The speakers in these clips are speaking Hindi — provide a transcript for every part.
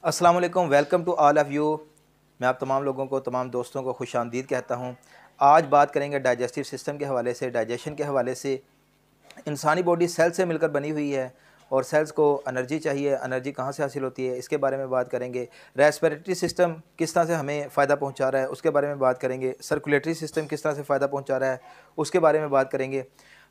अस्सलाम वालेकुम, welcome to all of you. मैं आप तमाम लोगों को, तमाम दोस्तों को खुशामदीद कहता हूँ। आज बात करेंगे डाइजेस्टिव सिस्टम के हवाले से, डाइजेशन के हवाले से। इंसानी बॉडी सेल से मिलकर बनी हुई है और सेल्स को एनर्जी चाहिए। एनर्जी कहाँ से हासिल होती है, इसके बारे में बात करेंगे। रेस्पिरेटरी सिस्टम किस तरह से हमें फ़ायदा पहुँचा रहा है, उसके बारे में बात करेंगे। सर्कुलेटरी सिस्टम किस तरह से फ़ायदा पहुँचा रहा है, उसके बारे में बात करेंगे।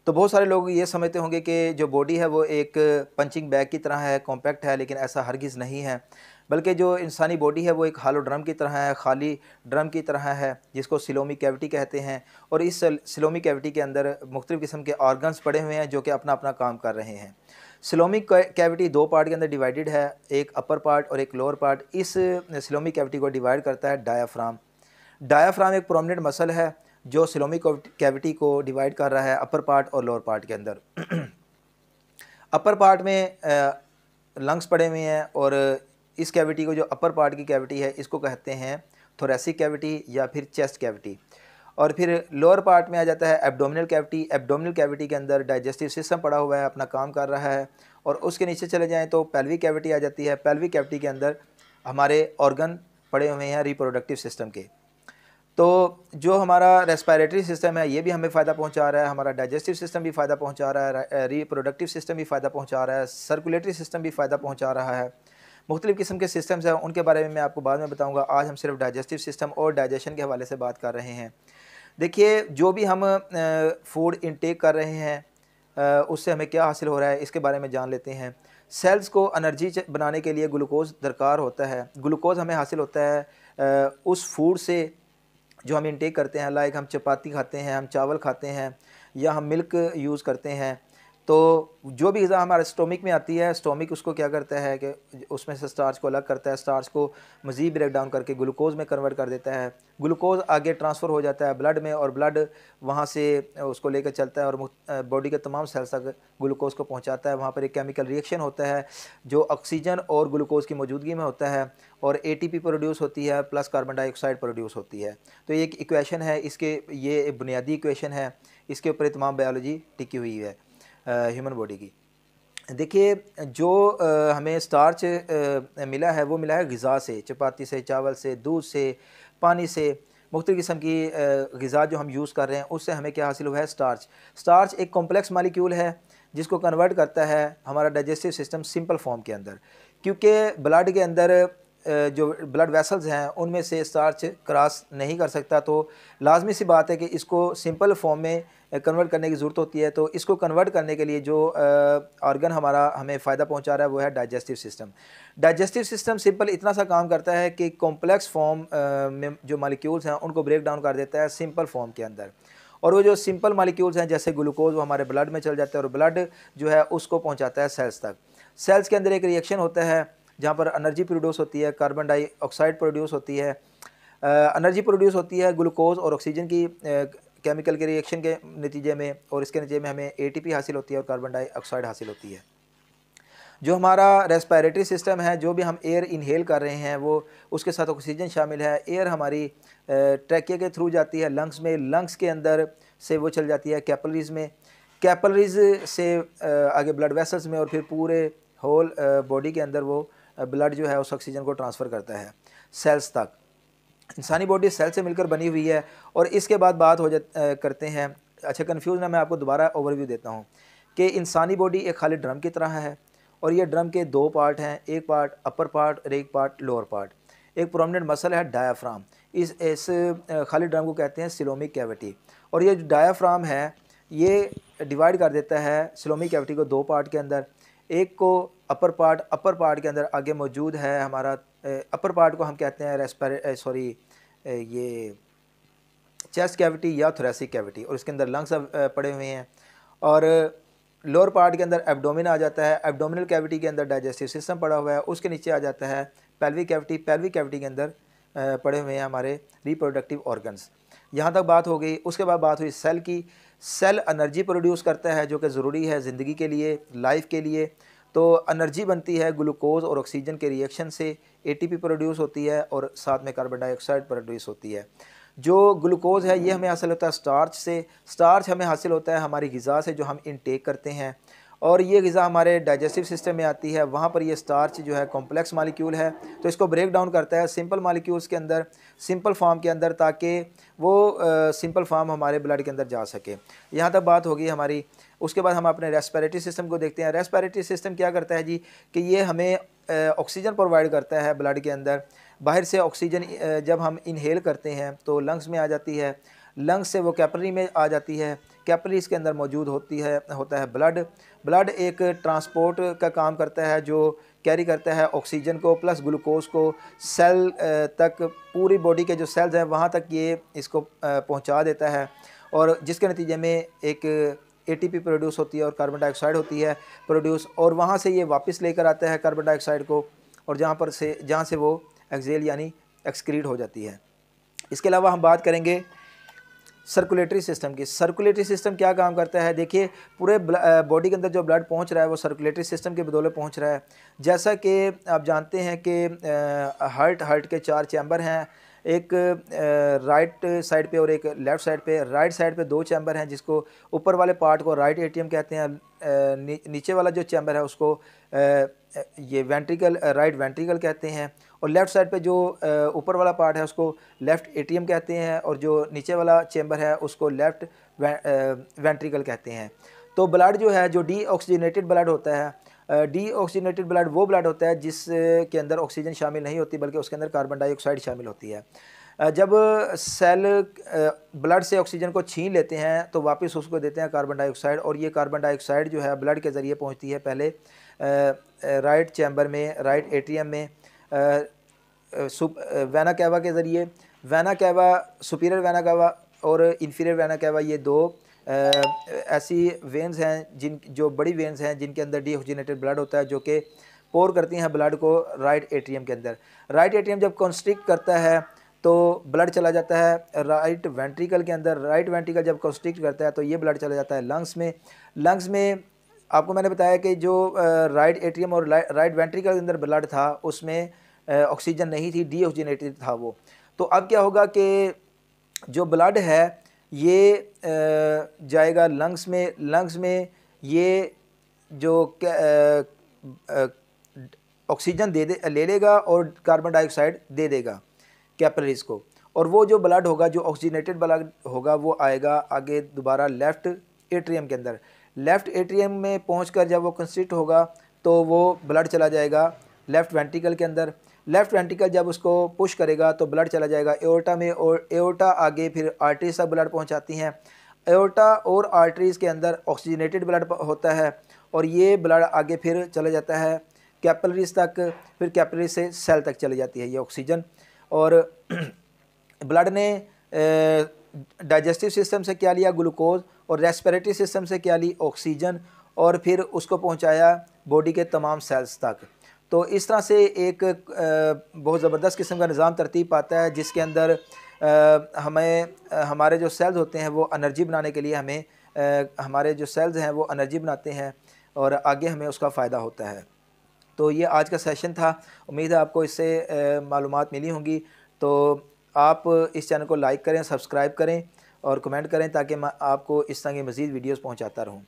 तो बहुत सारे लोग ये समझते होंगे कि जो बॉडी है वो एक पंचिंग बैग की तरह है, कॉम्पैक्ट है, लेकिन ऐसा हरगिज़ नहीं है। बल्कि जो इंसानी बॉडी है वो एक हॉलो ड्रम की तरह है, खाली ड्रम की तरह है, जिसको सिलोमी कैविटी कहते हैं। और इस सिलोमी कैविटी के अंदर मुख्तलिफ़ किस्म के ऑर्गन्स पड़े हुए हैं जो कि अपना अपना काम कर रहे हैं। सिलोमी कैविटी दो पार्ट के अंदर डिवाइडेड है, एक अपर पार्ट और एक लोअर पार्ट। इस सिलोमी कैविटी को डिवाइड करता है डायाफ्राम। डायाफ्राम एक प्रोमिनेंट मसल है जो सिलोमी कैविटी को डिवाइड कर रहा है अपर पार्ट और लोअर पार्ट के अंदर। अपर पार्ट में लंग्स पड़े हुए हैं और इस कैविटी को, जो अपर पार्ट की कैविटी है, इसको कहते हैं थोरेसिक कैविटी या फिर चेस्ट कैविटी। और फिर लोअर पार्ट में आ जाता है एब्डोमिनल कैविटी। एब्डोमिनल कैविटी के अंदर डाइजेस्टिव सिस्टम पड़ा हुआ है, अपना काम कर रहा है। और उसके नीचे चले जाएं तो पेल्विक कैविटी आ जाती है। पेल्विक कैविटी के अंदर हमारे ऑर्गन पड़े हुए हैं रिप्रोडक्टिव सिस्टम के। तो जो हमारा रेस्पिरेटरी सिस्टम है ये भी हमें फ़ायदा पहुंचा रहा है, हमारा डाइजेस्टिव सिस्टम भी फ़ायदा पहुंचा रहा है, रिप्रोडक्टिव सिस्टम भी फ़ायदा पहुंचा रहा है, सर्कुलेटरी सिस्टम भी फ़ायदा पहुंचा रहा है। मुख्तलिफ़ किस्म के सिस्टम्स हैं, उनके बारे में मैं आपको बाद में बताऊंगा। आज हम सिर्फ डाइजेस्टिव सिस्टम और डाइजेशन के हवाले से बात कर रहे हैं। देखिए, जो भी हम फूड इंटेक कर रहे हैं उससे हमें क्या हासिल हो रहा है, इसके बारे में जान लेते हैं। सेल्स को एनर्जी बनाने के लिए ग्लूकोज दरकार होता है। ग्लूकोज हमें हासिल होता है उस फूड से जो हम इंटेक करते हैं। लाइक हम चपाती खाते हैं, हम चावल खाते हैं, या हम मिल्क यूज़ करते हैं। तो जो भी ग़िज़ा हमारे स्टोमिक में आती है, स्टोमिक उसको क्या करता है कि उसमें से स्टार्च को अलग करता है, स्टार्च को मज़ीद ब्रेक डाउन करके ग्लूकोज़ में कन्वर्ट कर देता है। ग्लूकोज़ आगे ट्रांसफ़र हो जाता है ब्लड में, और ब्लड वहाँ से उसको लेकर चलता है और बॉडी के तमाम सेल्स तक ग्लूकोज़ को पहुँचाता है। वहाँ पर एक केमिकल रिएक्शन होता है जो ऑक्सीजन और ग्लूकोज़ की मौजूदगी में होता है, और एटीपी प्रोड्यूस होती है प्लस कार्बन डाइऑक्साइड प्रोड्यूस होती है। तो ये एक इक्वेशन है, इसके ये एक बुनियादी इक्वेशन है, इसके ऊपर तमाम बायोलॉजी टिकी हुई है ह्यूमन बॉडी की। देखिए, जो हमें स्टार्च मिला है वो मिला है ग़िज़ा से, चपाती से, चावल से, दूध से, पानी से। मुख्तलिफ़ किस्म की ग़िज़ा जो हम यूज़ कर रहे हैं उससे हमें क्या हासिल हुआ है, स्टार्च। स्टार्च एक कॉम्प्लेक्स मालिक्यूल है जिसको कन्वर्ट करता है हमारा डाइजेस्टिव सिस्टम सिंपल फॉर्म के अंदर। क्योंकि ब्लड के अंदर जो ब्लड वेसल्स हैं उनमें से स्टार्च क्रॉस नहीं कर सकता, तो लाजमी सी बात है कि इसको सिंपल फॉर्म में कन्वर्ट करने की ज़रूरत होती है। तो इसको कन्वर्ट करने के लिए जो ऑर्गन हमारा हमें फ़ायदा पहुंचा रहा है वो है digestive system. Digestive system simple इतना सा काम करता है कि कॉम्प्लेक्स फॉर्म में जो मालिक्यूल्स हैं उनको ब्रेक डाउन कर देता है सिंपल फॉर्म के अंदर। और वो जो सिंपल मालिक्यूल्स हैं जैसे ग्लूकोज, वो हमारे ब्लड में चल जाता है और ब्लड जो है उसको पहुँचाता है सेल्स तक। सेल्स के अंदर एक रिएक्शन होता है जहाँ पर एनर्जी प्रोड्यूस होती है, कार्बन डाइऑक्साइड प्रोड्यूस होती है, एनर्जी प्रोड्यूस होती है ग्लूकोज और ऑक्सीजन की केमिकल के रिएक्शन के नतीजे में, और इसके नतीजे में हमें एटीपी हासिल होती है और कार्बन डाइऑक्साइड हासिल होती है। जो हमारा रेस्पिरेटरी सिस्टम है, जो भी हम एयर इनहेल कर रहे हैं वो उसके साथ ऑक्सीजन शामिल है। एयर हमारी ट्रैकिया के थ्रू जाती है लंग्स में, लंग्स के अंदर से वो चल जाती है कैपिलरीज़ में, कैपिलरीज़ से आगे ब्लड वेसल्स में, और फिर पूरे होल बॉडी के अंदर वो ब्लड जो है उस ऑक्सीजन को ट्रांसफ़र करता है सेल्स तक। इंसानी बॉडी सेल से मिलकर बनी हुई है। और इसके बाद बात करते हैं, अच्छा कंफ्यूज ना, मैं आपको दोबारा ओवरव्यू देता हूँ कि इंसानी बॉडी एक खाली ड्रम की तरह है, और ये ड्रम के दो पार्ट हैं, एक पार्ट अपर पार्ट और एक पार्ट लोअर पार्ट। एक प्रोमिनेंट मसल है डायाफ्राम। इस खाली ड्रम को कहते हैं सिलोमिक कैविटी। और ये जो डायाफ्राम है ये डिवाइड कर देता है सिलोमिक कैविटी को दो पार्ट के अंदर। एक को अपर पार्ट के अंदर आगे मौजूद है हमारा, अपर पार्ट को हम कहते हैं ये चेस्ट कैविटी या थोरेसिक कैविटी, और इसके अंदर लंग्स पड़े हुए हैं। और लोअर पार्ट के अंदर एब्डोमिन आ जाता है। एब्डोमिनल कैविटी के अंदर डाइजेस्टिव सिस्टम पड़ा हुआ है। उसके नीचे आ जाता है पेल्विक कैविटी। पेल्विक कैविटी के अंदर पड़े हुए हैं हमारे रिप्रोडक्टिव ऑर्गन्स। यहाँ तक बात हो गई। उसके बाद बात हुई सेल की। सेल एनर्जी प्रोड्यूस करता है जो कि ज़रूरी है ज़िंदगी के लिए, लाइफ के लिए। तो एनर्जी बनती है ग्लूकोज और ऑक्सीजन के रिएक्शन से, एटीपी प्रोड्यूस होती है और साथ में कार्बन डाइऑक्साइड प्रोड्यूस होती है। जो ग्लूकोज है ये हमें हासिल होता है स्टार्च से। स्टार्च हमें हासिल होता है हमारी ग़िज़ा से जो हम इनटेक करते हैं। और ये ग़िज़ा हमारे डाइजेस्टिव सिस्टम में आती है। वहाँ पर ये स्टार्च जो है कॉम्प्लेक्स मालिक्यूल है, तो इसको ब्रेक डाउन करता है सिंपल मालिक्यूल्स के अंदर, सिंपल फॉर्म के अंदर, ताकि वो सिंपल फॉर्म हमारे ब्लड के अंदर जा सके। यहाँ तक बात होगी हमारी। उसके बाद हम अपने रेस्पिरेटरी सिस्टम को देखते हैं। रेस्पिरेटरी सिस्टम क्या करता है जी, कि ये हमें ऑक्सीजन प्रोवाइड करता है ब्लड के अंदर। बाहर से ऑक्सीजन जब हम इनहेल करते हैं तो लंग्स में आ जाती है, लंग्स से वो कैपिलरी में आ जाती है, कैपिलरीज के अंदर मौजूद होता है ब्लड एक ट्रांसपोर्ट का काम करता है, जो कैरी करता है ऑक्सीजन को प्लस ग्लूकोज को सेल तक, पूरी बॉडी के जो सेल्स हैं वहाँ तक ये इसको पहुँचा देता है, और जिसके नतीजे में एक एटीपी प्रोड्यूस होती है और कार्बन डाइऑक्साइड होती है प्रोड्यूस, और वहाँ से ये वापस लेकर आता है कार्बन डाइऑक्साइड को, और जहाँ से वो एक्सेल यानी एक्सक्रीट हो जाती है। इसके अलावा हम बात करेंगे सर्कुलेटरी सिस्टम की। सर्कुलेटरी सिस्टम क्या काम करता है, देखिए पूरे बॉडी के अंदर जो ब्लड पहुंच रहा है वो सर्कुलेटरी सिस्टम के बदौलत पहुंच रहा है। जैसा कि आप जानते हैं कि हार्ट के 4 चैम्बर हैं, एक राइट साइड पे और एक लेफ़्ट साइड पे। राइट साइड पे 2 चैम्बर हैं, जिसको ऊपर वाले पार्ट को राइट एट्रियम कहते हैं, नीचे वाला जो चैम्बर है उसको ये राइट वेंट्रिकल कहते हैं, और लेफ़्ट साइड पे जो ऊपर वाला पार्ट है उसको लेफ़्ट एट्रियम कहते हैं, और जो नीचे वाला चैम्बर है उसको लेफ़्ट वेंट्रिकल कहते हैं। तो ब्लड जो है, जो डीऑक्सीजनेटेड ब्लड होता है, डीऑक्सीजनेटेड ब्लड वो ब्लड होता है जिसके अंदर ऑक्सीजन शामिल नहीं होती, बल्कि उसके अंदर कार्बन डाइऑक्साइड शामिल होती है। जब सेल ब्लड से ऑक्सीजन को छीन लेते हैं तो वापस उसको देते हैं कार्बन डाइऑक्साइड, और ये कार्बन डाइऑक्साइड जो है ब्लड के ज़रिए पहुंचती है पहले राइट चैम्बर में, राइट एट्रियम में, वेना कैवा के ज़रिए। Vena cava, superior vena cava और इन्फीरियर वेना कैवा, ये 2 ऐसी वेन्स हैं जो बड़ी वेन्स हैं जिनके अंदर डीऑक्सीजनेटेड ब्लड होता है, जो कि पोर करती हैं ब्लड को राइट एट्रियम के अंदर। राइट एट्रियम जब कॉन्स्ट्रिक्ट करता है तो ब्लड चला जाता है राइट वेंट्रिकल के अंदर। राइट वेंट्रिकल जब कॉन्स्ट्रिक्ट करता है तो ये ब्लड चला जाता है लंग्स में। लंग्स में आपको मैंने बताया कि जो राइट एट्रियम और राइट वेंट्रिकल के अंदर ब्लड था उसमें ऑक्सीजन नहीं थी, डीऑक्सीजनेटेड था वो। तो अब क्या होगा कि जो ब्लड है ये जाएगा लंग्स में। लंग्स में ये जो ऑक्सीजन ले लेगा और कार्बन डाइऑक्साइड दे देगा कैपिलरीज को, और वो जो ब्लड होगा, जो ऑक्सीजनेटेड ब्लड होगा, वो आएगा आगे दोबारा लेफ़्ट एट्रियम के अंदर। लेफ़्ट एट्रियम में पहुंचकर जब वो कंस्ट्रिक्ट होगा तो वो ब्लड चला जाएगा लेफ़्ट वेंट्रिकल के अंदर। लेफ़्ट वेंट्रिकल जब उसको पुश करेगा तो ब्लड चला जाएगा एओर्टा में, और एओर्टा आगे फिर आर्टरीज तक ब्लड पहुंचाती हैं। एओर्टा और आर्टरीज़ के अंदर ऑक्सीजनेटेड ब्लड होता है, और ये ब्लड आगे फिर चला जाता है कैपिलरीज तक, फिर कैपिलरी से सेल तक चली जाती है ये ऑक्सीजन। और ब्लड ने डाइजेस्टिव सिस्टम से क्या लिया, ग्लूकोज, और रेस्पिरेटरी सिस्टम से क्या ली, ऑक्सीजन, और फिर उसको पहुंचाया बॉडी के तमाम सेल्स तक। तो इस तरह से एक बहुत ज़बरदस्त किस्म का निज़ाम तरतीब पाता है, जिसके अंदर हमारे जो सेल्स होते हैं वो एनर्जी बनाने के लिए हमारे जो सेल्स हैं वो एनर्जी बनाते हैं, और आगे हमें उसका फ़ायदा होता है। तो ये आज का सेशन था। उम्मीद है आपको इससे मालूमात मिली होंगी। तो आप इस चैनल को लाइक करें, सब्सक्राइब करें और कमेंट करें, ताकि मैं आपको इस तरह की मज़ीद वीडियोज़ पहुँचाता रहूँ।